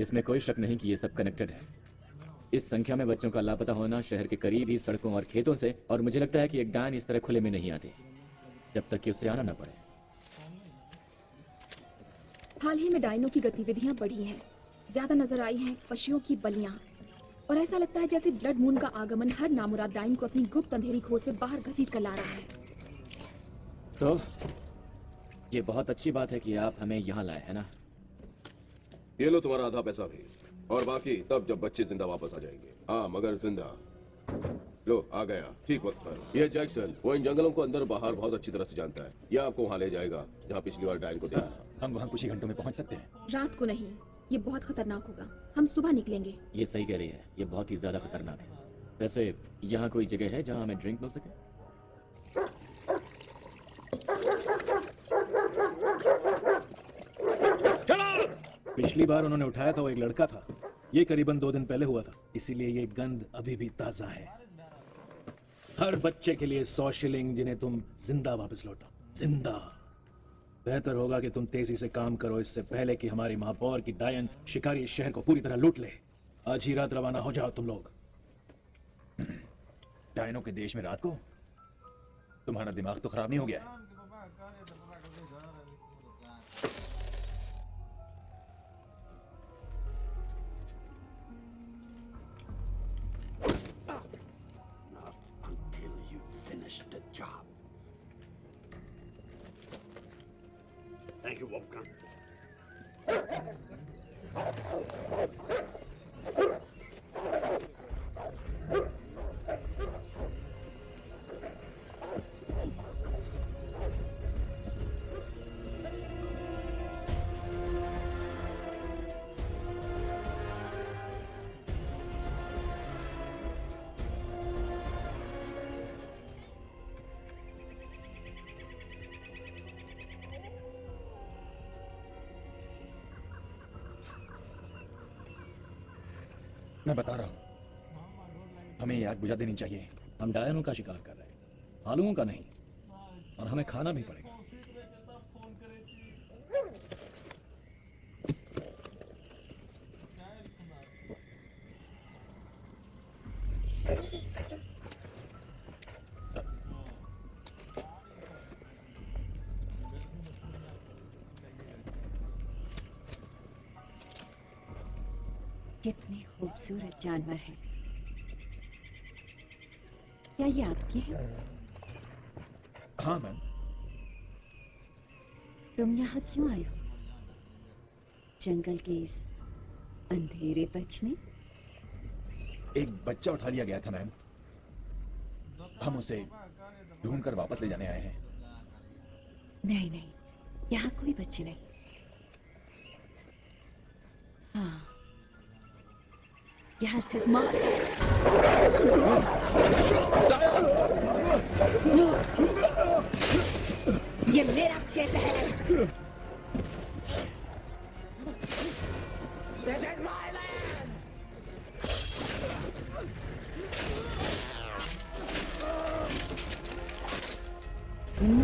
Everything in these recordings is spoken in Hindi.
इसमें कोई शक नहीं कि ये सब कनेक्टेड है। इस संख्या में बच्चों का लापता होना शहर के करीब ही सड़कों और खेतों से, और मुझे लगता है कि एक डायन इस तरह खुले में नहीं आती जब तक कि उसे आना न पड़े। हाल ही में डायनों की गतिविधियां बढ़ी हैं, ज्यादा नजर आई हैं पशुओं की बलियां, और ऐसा लगता है जैसे ब्लड मून का आगमन हर नामुराद डायन को अपनी गुप्त अंधेरी खोज से बाहर घसीट कर ला रहा है। तो ये बहुत अच्छी बात है कि आप हमें यहाँ लाए, है ना? ये लो तुम्हारा आधा पैसा भी, और बाकी तब जब बच्चे जिंदा वापस आ जाएंगे। हाँ, मगर जिंदा। लो, आ गया ठीक वक्त पर। यह जैक्सन वो इन जंगलों को अंदर बाहर बहुत अच्छी तरह से जानता है। यह आपको वहाँ ले जाएगा जहाँ पिछली बार डायन को देखा था। हम वहाँ कुछ ही घंटों में पहुँच सकते हैं। रात को नहीं, ये बहुत खतरनाक होगा। हम सुबह निकलेंगे। ये सही कह रही है, ये बहुत ही ज्यादा खतरनाक है। वैसे यहाँ कोई जगह है जहाँ हमें ड्रिंक मिल सके? पिछली बार उन्होंने उठाया था वो एक लड़का था। ये करीबन 2 दिन पहले हुआ था, इसीलिए ये गंध अभी भी ताजा है। हर बच्चे के लिए 100 शिलिंग, जिन्हें तुम जिंदा वापस लौटाओ। जिंदा। बेहतर होगा कि तुम तेजी से काम करो, इससे पहले कि हमारी महापौर की डायन शिकारी इस शहर को पूरी तरह लूट ले। आज ही रात रवाना हो जाओ तुम लोग। डायनों के देश में रात को? तुम्हारा दिमाग तो खराब नहीं हो गया है? Thank you, Wolfgang. मैं बता रहा हूं, हमें ये आग बुझा देनी चाहिए। हम डायनों का शिकार कर रहे हैं, भालुओं का नहीं, और हमें खाना भी पड़ेगा। कितने खूबसूरत जानवर हैं। क्या ये आपके हैं? हाँ मैम। तुम यहाँ क्यों आए हो? जंगल के इस अंधेरे पक्ष में? एक बच्चा उठा लिया गया था मैम, हम उसे ढूंढकर वापस ले जाने आए हैं। नहीं नहीं, यहाँ कोई बच्चे नहीं। हाँ, यहाँ सिर्फ माँ। ये मेरा क्षेत्र है। This is my land.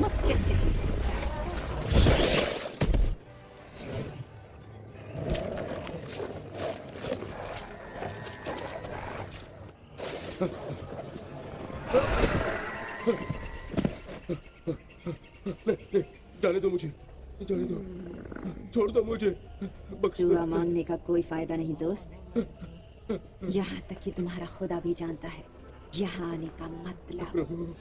मत कैसे? जाने दो मुझे, जाने दो, छोड़ दो मुझे, बख्श दो। दुआ मांगने का कोई फायदा नहीं दोस्त। यहाँ तक कि तुम्हारा खुदा भी जानता है यहाँ आने का मतलब।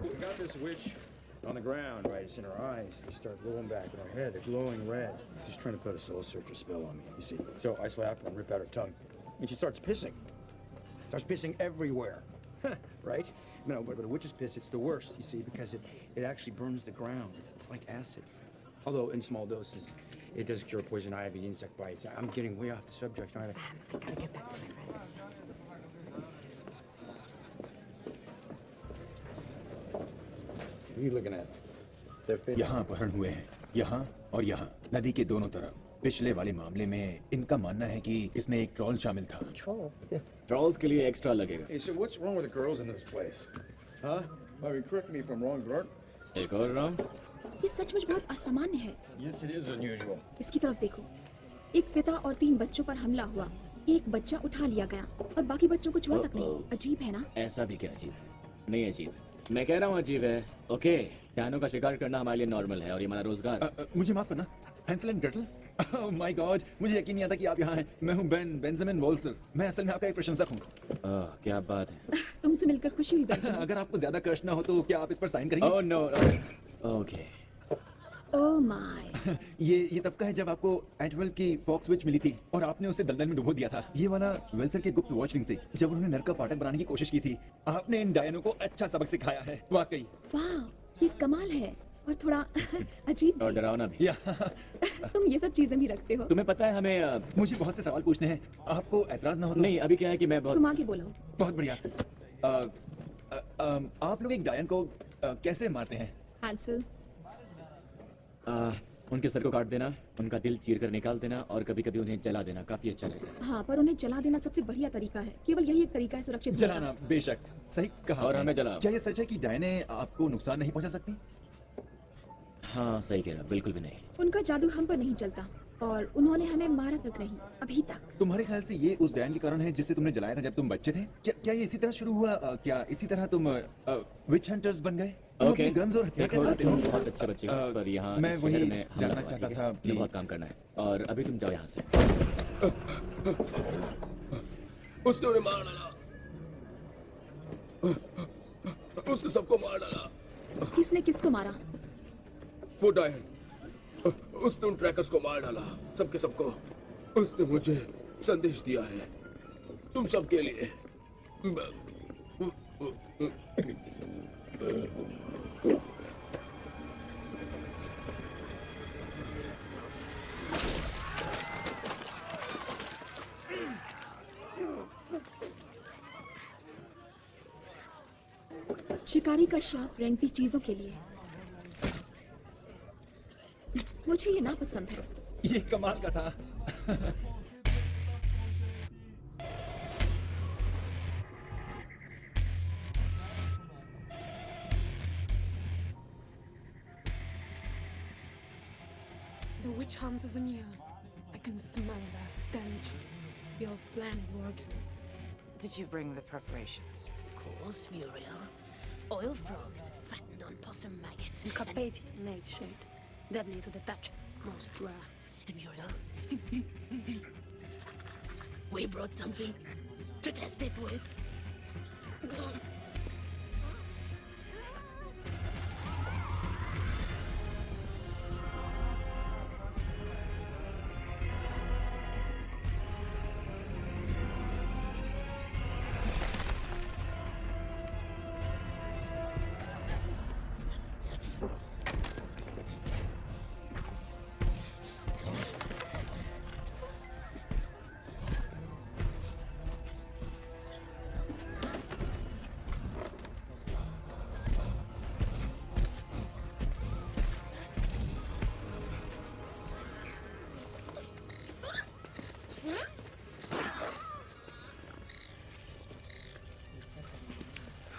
We got this witch on the ground, right? It's in her eyes. They start rolling back in her head. They're glowing red. She's trying to put a soul searcher spell on me, you see. So I slap her and rip out her tongue. And she starts pissing. Starts pissing everywhere. Right? No, but a witch's piss, it's the worst, you see, because it actually burns the ground. It's like acid. Although in small doses, it does cure poison ivy, insect bites. I'm getting way off the subject, aren't I? I gotta get back to my friends. What are you looking at? यहाँ अपहरण हुए हैं, यहाँ और यहाँ, नदी के दोनों तरफ। पिछले वाले मामले में इनका मानना है कि इसने एक ट्रॉल शामिल था। Troll? Yeah. ट्रॉल्स के लिए एक्स्ट्रा लगेगा। Hey, so what's wrong with the girls in this place? Huh? I mean, correct me if I'm wrong, Bert. एक और राउंड। ये सचमुच बहुत असामान्य है। Yes, it is unusual. इसकी तरफ देखो, एक पिता और 3 बच्चों पर हमला हुआ, एक बच्चा उठा लिया गया और बाकी बच्चों को छुआ तक नहीं। अजीब है ना? ऐसा भी क्या अजीब है? नहीं अजीब, मैं कह रहा हूँ अजीब है। ओके, डायनो का शिकार करना हमारे लिए नॉर्मल है और ये हमारा रोजगार। मुझे माफ करना, Hansel and Gretel. Oh my God, मुझे यकीन नहीं आता कि आप यहाँ हैं। मैं हूँ बेंजामिन वॉल्सर। मैं असल में आपका एक प्रशंसक हूँ। क्या बात है। तुमसे मिलकर खुशी हुई बेंजामिन। अगर आपको ज्यादा क्रश ना हो तो क्या आप इस पर साइन करेंगे? Oh no, okay. Oh my. ये तब का है जब आपको एंटवेल की फॉक्स विच मिली थी और आपने उसे दलदल में डुबो दिया था। ये वाला वेल्सर के गुप्त वॉच रिंग से जब उन्होंने नर का फाटक बनाने की कोशिश की थी। आपने इन डायनों को अच्छा सबक सिखाया है, वाकई। वाह, ये कमाल है और थोड़ा अजीब और भी। डरावना भी। या तुम ये सब चीजें भी रखते हो। तुम्हें पता है हमें मुझे बहुत से सवाल पूछने हैं, आपको एतराज ना हो तो? नहीं, अभी क्या है कि मैं तुम बहुत आगे बोलो। बहुत बढ़िया। आप लोग एक डायन को कैसे मारते हैं? हैंसल, उनके सर को काट देना, उनका दिल चीर कर निकाल देना और कभी कभी उन्हें जला देना काफी अच्छा लगेगा। हाँ, पर उन्हें जला देना सबसे बढ़िया तरीका है। केवल यही एक तरीका है सुरक्षित होने का। जलाना, बेशक सही कहा और आपने। हमें जलाओ। क्या ये सच है कि डायने आपको नुकसान नहीं पहुंचा सकती? हाँ सही कह रहा, बिल्कुल भी नहीं। उनका जादू हम पर नहीं चलता और उन्होंने हमें मारा तक नहीं, अभी तक। तुम्हारे ख्याल से ये उस डायन के कारण है जिससे तुमने जलाया था जब तुम बच्चे थे? क्या ये इसी तरह शुरू हुआ? क्या इसी तरह तुम विच हंटर्स बन गए? तुम ओके, अपने गन्स और हथियार के देखो साथ तुम हो? बहुत अच्छे बच्चे हो, पर यहाँ मैं इस वही शहर में हमला जानना हुआ, चाहता ठीक था है? कि- तुम्हें बहुत काम करना है और अभी तुम जाओ यहाँ से। उसने उन्हें मार डाला। उसने सबको मार डाला। किसने किसको मारा? वो डायन, उसने उन ट्रैकर्स को मार डाला, सबके सबको। उसने मुझे संदेश दिया है तुम सबके लिए। शिकारी का शाप रेंगती चीजों के लिए। मुझे ये नापसंद है। ये कमाल का था। The witch hunt is anew. I can smell their stench. Your plan is working. Did you bring the preparations? Of course, Muriel. Oil frogs, fattened on possum maggots and Carpathian nightshade. Deadly to the touch, most rare. And Muriel? We brought something to test it with.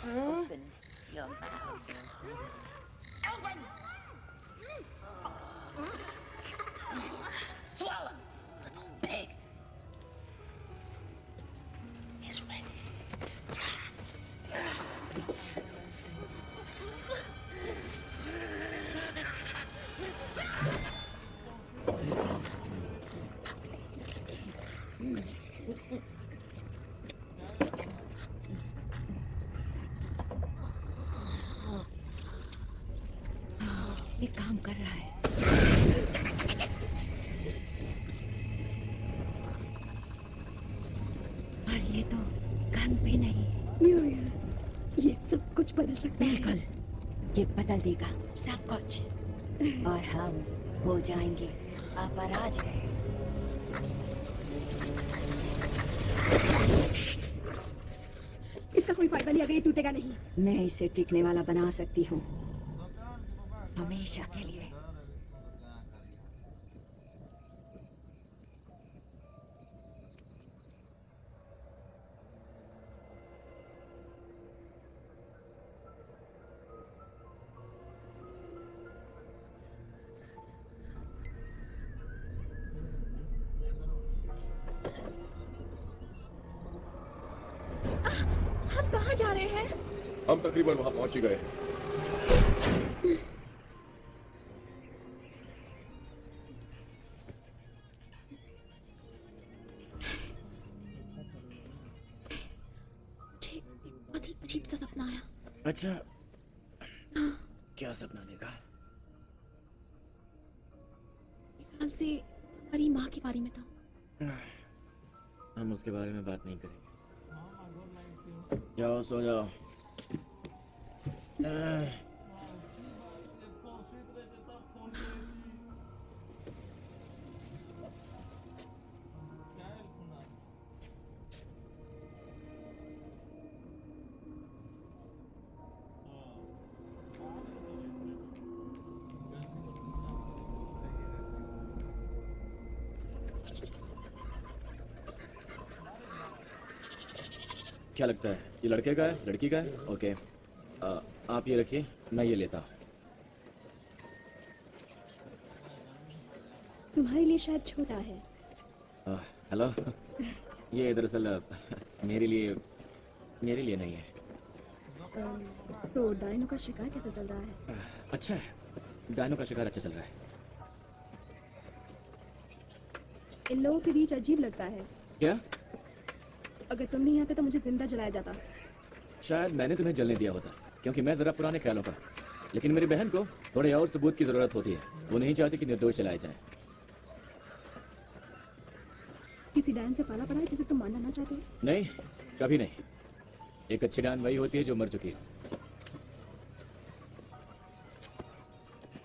Open your mouth. Open! Swallow, little pig. He's ready. ये काम कर रहा है। और ये तो गन भी नहीं। म्यूरियल, ये सब कुछ बदल सकता है। बिल्कुल, ये बदल देगा सब कुछ और हम हो जाएंगे अपराजय। इसका कोई फायदा नहीं अगर ये टूटेगा नहीं। मैं इसे टिकने वाला बना सकती हूँ हमेशा के लिए। कहाँ जा रहे हैं? हम तकरीबन वहां पहुंच ही गए हैं। मुझे एक बहुत ही अजीब सा सपना आया। अच्छा, क्या सपना देखा? ख्याल से हमारी माँ के बारे में था। हम उसके बारे में बात नहीं करेंगे। जाओ सो जाओ। क्या लगता है, ये लड़के का है, लड़की का है? ओके, आप ये रखिए, मैं ये लेता हूँ। तुम्हारे लिए शायद छोटा है। हेलो। ये दरअसल मेरे लिए नहीं है। तो डायनो का शिकार कैसा चल रहा है? अच्छा है, डायनो का शिकार अच्छा चल रहा है। इन लोगों के बीच अजीब लगता है। क्या? अगर तुम नहीं आते तो मुझे जिंदा जलाया जाता। शायद मैंने तुम्हें जलने दिया होता, क्योंकि मैं जरा पुराने ख्यालों का। लेकिन मेरी बहन को थोड़े और सबूत की जरूरत होती है। वो नहीं चाहती कि निर्दोष जलाए जाएं। किसी डायन से पाला पड़ा है जिसे तुम मानना ना चाहते हो? नहीं, कभी नहीं। एक अच्छी डायन वही होती है जो मर चुकी है।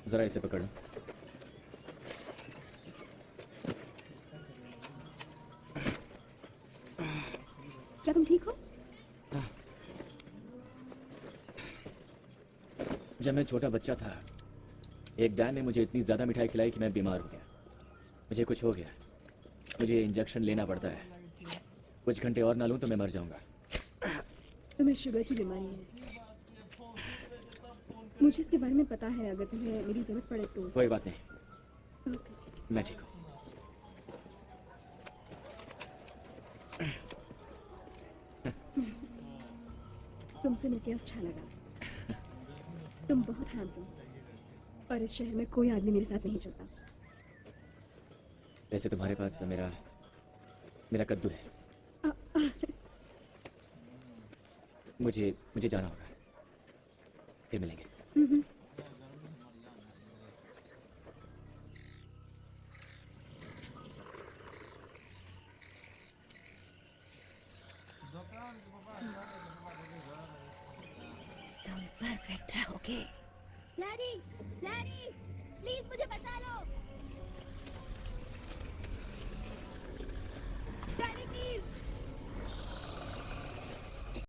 जरा इसे पकड़ो। क्या तुम ठीक हो? जब मैं छोटा बच्चा था, एक डायन ने मुझे इतनी ज्यादा मिठाई खिलाई कि मैं बीमार हो गया। मुझे कुछ हो गया। मुझे इंजेक्शन लेना पड़ता है। कुछ घंटे और ना लूं तो मैं मर जाऊंगा। तुम्हें शुगर की बीमारी है। मुझे इसके बारे में पता है। अगर तुम्हें मेरी जरूरत पड़े तो। कोई बात नहीं, ओके। मैं ठीक हूँ। तुमसे मिलकर अच्छा लगा। तुम बहुत हैंडसम, और इस शहर में कोई आदमी मेरे साथ नहीं चलता। वैसे तुम्हारे पास मेरा कद्दू है। मुझे जाना होगा। फिर मिलेंगे। तुम परफेक्ट रहोगे। डैडी, डैडी, प्लीज मुझे बचा लो।